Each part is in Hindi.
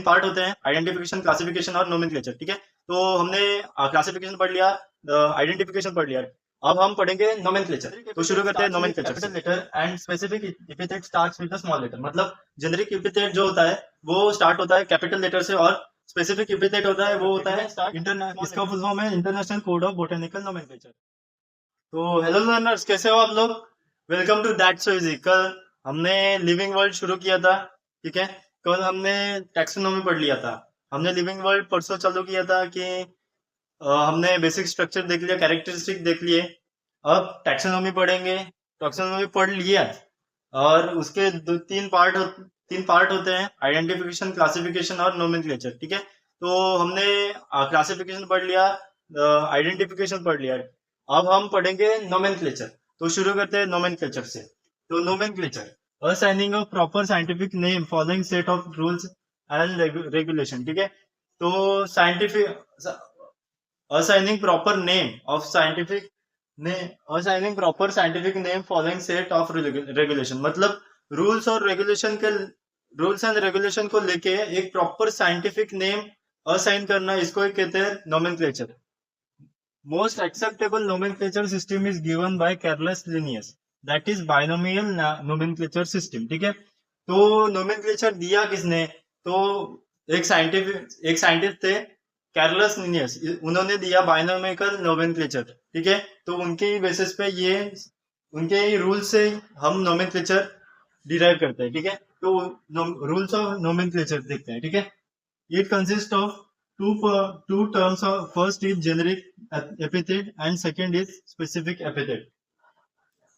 पार्ट होते हैं, आइडेंटिफिकेशन, क्लासिफिकेशन और नोमेनक्लेचर। ठीक है, तो हमने क्लासिफिकेशन पढ़ लिया, आइडेंटिफिकेशन पढ़ लिया, अब हम पढ़ेंगे नोमेनक्लेचर। तो शुरू करते हैं nomenclature. Capital letter and specific epithet starts with the small letter. मतलब जेनेरिक एपिथेट जो होता है वो स्टार्ट होता है कैपिटल लेटर से, और स्पेसिफिक एपिथेट होता है वो होता है इसका फुल फॉर्म है international code of botanical nomenclature. तो हेलो लर्नर्स, कैसे हो आप लोग? Welcome to that so easy. कल हमने लिविंग वर्ल्ड शुरू किया था, ठीक है। कल हमने टैक्सोनॉमी पढ़ लिया था। हमने लिविंग वर्ल्ड परसों चालू किया था कि हमने बेसिक स्ट्रक्चर देख लिया, कैरेक्टरिस्टिक देख लिए। अब टैक्सोनॉमी पढ़ेंगे। टैक्सोनॉमी पढ़ लिया और उसके तीन पार्ट होते हैं, आइडेंटिफिकेशन, क्लासिफिकेशन और नोमेनक्लेचर। ठीक है, तो हमने क्लासिफिकेशन पढ़ लिया, आइडेंटिफिकेशन पढ़ लिया, अब हम पढ़ेंगे नोमेनक्लेचर। तो शुरू करते हैं नोमेनक्लेचर से। तो nomenclature, assigning of proper scientific name following set of rules and regulation. ठीक है, तो scientific assigning proper name of scientific assigning proper scientific name following set of regulation। मतलब रूल्स एंड रेगुलेशन को लेके एक प्रॉपर साइंटिफिक नेम असाइन करना, इसको कहते हैं nomenclature. Most acceptable nomenclature system is given by Carlos Linnaeus, that is binomial nomenclature system. ठीक है, तो नोमेनक्लेचर दिया किसने? तो एक साइंटिस्ट थे कैरलस लिनियस, उन्होंने दिया बाइनोमिकल नोमेनक्लेचर। ठीक है, तो उनके बेसिस पे उनके रूल से हम नोमेनक्लेचर डिराइव करते हैं। ठीक है, तो रूल्स ऑफ नोमेनक्लेचर देखते हैं। ठीक है, it consist of two terms of first is generic epithet and second is specific epithet।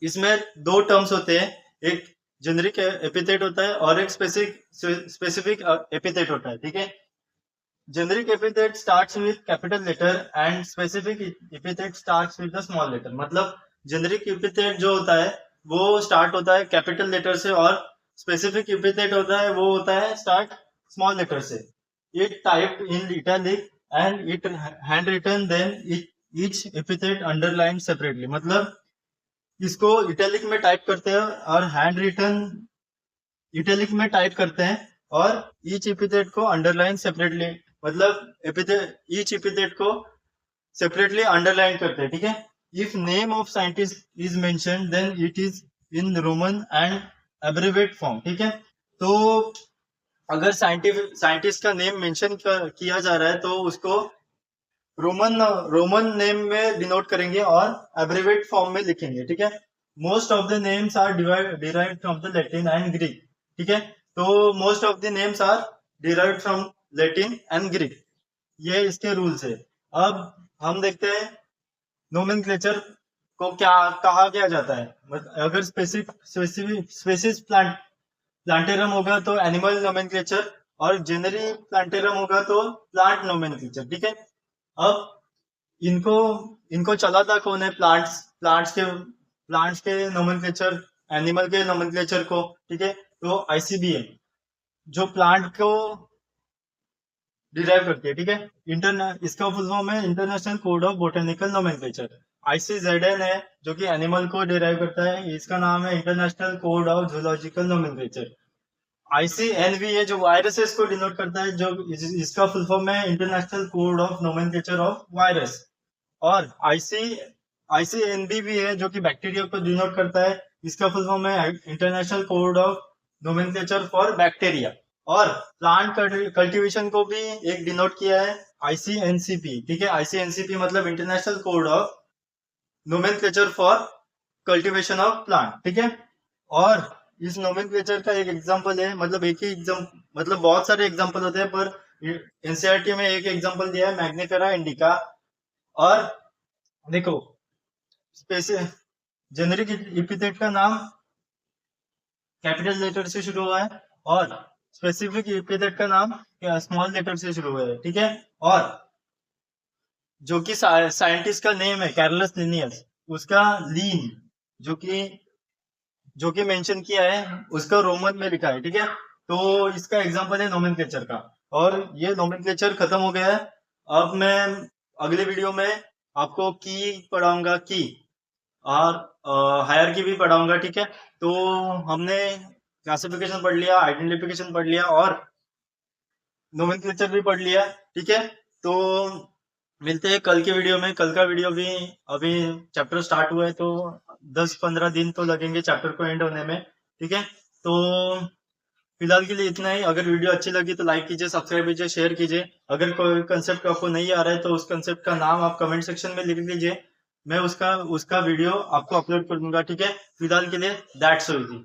इसमें दो टर्म्स होते हैं, एक जेनेरिक एपिथेट होता है और एक स्पेसिफिक एपिथेट होता है। ठीक है, generic epithet starts with capital letter and specific epithet starts with the small letter. मतलब जेनेरिक एपिथेट जो होता है वो स्टार्ट होता है कैपिटल लेटर से, और स्पेसिफिक एपिथेट होता है वो होता है स्टार्ट स्मॉल लेटर से। It typed in italic and it handwritten, then each epithet underlined separately। मतलब इसको इटैलिक में टाइप करते हैं और हैंड रिटन इटैलिक में टाइप करते हैं, और ईच एपिथेट को अंडरलाइन सेपरेटली, मतलब ईच एपिथेट को सेपरेटली अंडरलाइन करते हैं। ठीक है, if name of scientist is mentioned then it is in roman and abbreviate form. ठीक है, तो अगर साइंटिस्ट का नेम मेंशन किया जा रहा है तो उसको रोमन नेम में डिनोट करेंगे और एब्रिवेट फॉर्म में लिखेंगे। ठीक है, most of the names are derived from the Latin and Greek. ठीक है, तो most of the names are derived from Latin and Greek, ये इसके रूल्स है। अब हम देखते हैं नोमेनक्लेचर को क्या कहा क्या जाता है। अगर स्पेसिस प्लांटेरम होगा तो एनिमल नोमेनक्लेचर, और जेनरी प्लांटेरम होगा तो प्लांट नोमेनक्लेचर। ठीक है, अब इनको चलाता कौन है? प्लांट्स के नोमेनक्लेचर, एनिमल के नोमेनक्लेचर को। ठीक है, तो आईसीबीएम जो प्लांट को डिराइव करती है। ठीक है, इसका फुल फॉर्म है international code of botanical nomenclature. ICZN है जो कि एनिमल को डिराइव करता है, इसका नाम है international code of zoological nomenclature. ICNV है जो वायरसेस को डिनोट करता है, जो इसका फुल फॉर्म है international code of nomenclature of virus. और आईसीएनबी भी है जो कि बैक्टीरिया को डिनोट करता है, इसका फुल फॉर्म है international code of nomenclature for bacteria. और प्लांट कल्टीवेशन को भी एक डिनोट किया है आईसीएनसीपी। ठीक है, आईसीएनसीपी मतलब international code of nomenclature for cultivation of plant. ठीक है, और इस नोमेनक्लेचर का एक एग्जांपल है, मतलब एक ही एग्जांपल, मतलब बहुत सारे एग्जांपल होते हैं पर एनसीईआरटी में एक एग्जांपल दिया है, मैग्निफेरा इंडिका। और देखो जेनेरिक एपिथेट का नाम कैपिटल लेटर से शुरू हुआ है और स्पेसिफिक एपिथेट का नाम स्मॉल लेटर से शुरू हुआ है। ठीक है, और जो कि साइंटिस्ट का नेम है कैरलस लिनियस, उसका लीन जो कि मेंशन किया है उसका रोमन में लिखा है। ठीक है, तो इसका एग्जांपल है नोमेनक्लेचर का, और ये नोमेनक्लेचर खत्म हो गया है। अब मैं अगले वीडियो में आपको की पढ़ाऊंगा, की और हायरार्की भी पढ़ाऊंगा। ठीक है, तो हमने क्लासिफिकेशन पढ़ लिया, आइडेंटिफिकेशन पढ़ लिया और नोमेनक्लेचर भी पढ़ लिया, ठीक है। तो मिलते हैं कल के वीडियो में। कल का वीडियो भी अभी चैप्टर स्टार्ट हुआ है तो 10-15 दिन तो लगेंगे चैप्टर को एंड होने में, ठीक है। तो फिलहाल के लिए इतना ही। अगर वीडियो अच्छी लगी तो लाइक कीजिए, सब्सक्राइब कीजिए, शेयर कीजिए। अगर कोई कंसेप्ट आपको नहीं आ रहा है तो उस कंसेप्ट का नाम आप कमेंट सेक्शन में लिख लीजिए, मैं उसका उसका वीडियो आपको अपलोड कर दूंगा, ठीक है। फिलहाल के लिए दैट्स ऑल।